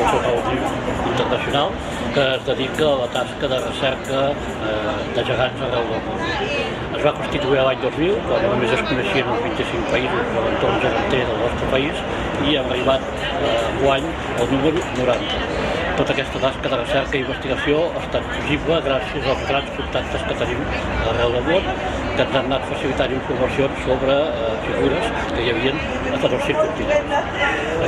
Federació Relatiu Internacional, que es dedica a la tasca de recerca de gegants arreu del món. Es va constituir l'any 2000, quan només es coneixien els 25 països de l'entorn geganter del nostre país, i hem arribat enguany al número 90. Tota aquesta tasca de recerca i investigació ha estat possible gràcies als grans contactes que tenim arreu del món, que ens han anat facilitant informacions sobre figures que hi havia a tots els 5 continents.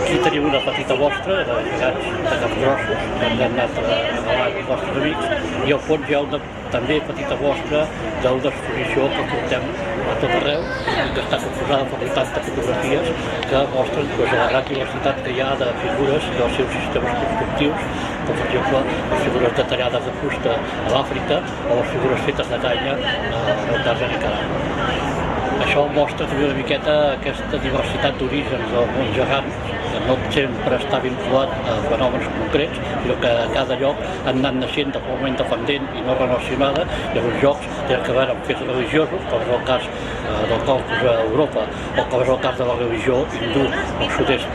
Aquí tenim una petita mostra de gegants de caps grossos que ens han anat regalant els nostres amics, i al fons hi ha una també petita mostra d'una exposició que portem a tot arreu i que està composada per 80 fotografies que mostren la gran diversitat que hi ha de figures i dels seus sistemes constructius, com per exemple les figures detallades de fusta a l'Àfrica o les figures fetes de canya a Nicaragua. Això mostra també una miqueta aquesta diversitat d'orígens del món gegant, que no sempre està vinculat a fenòmens concrets, sinó que a cada lloc han anat naixent de forma independent i no relacionada, i alguns llocs tenen a veure amb fets religiosos, com és el cas del Caucas a Europa, o com és el cas de la religió hindú al sud-est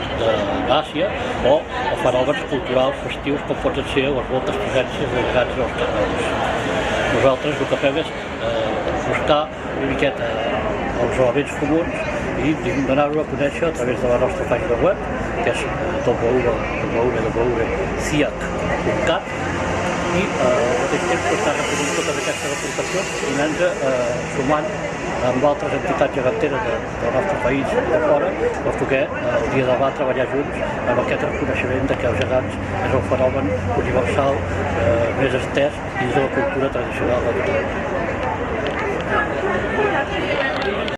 d'Àsia, o fenòmens culturals festius com poden ser les moltes presències de gegants en els carnavals. Nosaltres el que fem és buscar una miqueta els elements comuns i donar-ho a conèixer a través de la nostra pàgina web, que és www.ciac.cat, i al mateix temps està recollint totes aquestes aportacions i anar-nos sumant amb altres entitats geganteres del nostre país i de fora, perquè el dia demà treballar junts amb aquest reconeixement que els gegants és el fenomen universal més estès dins de la cultura tradicional de tothom.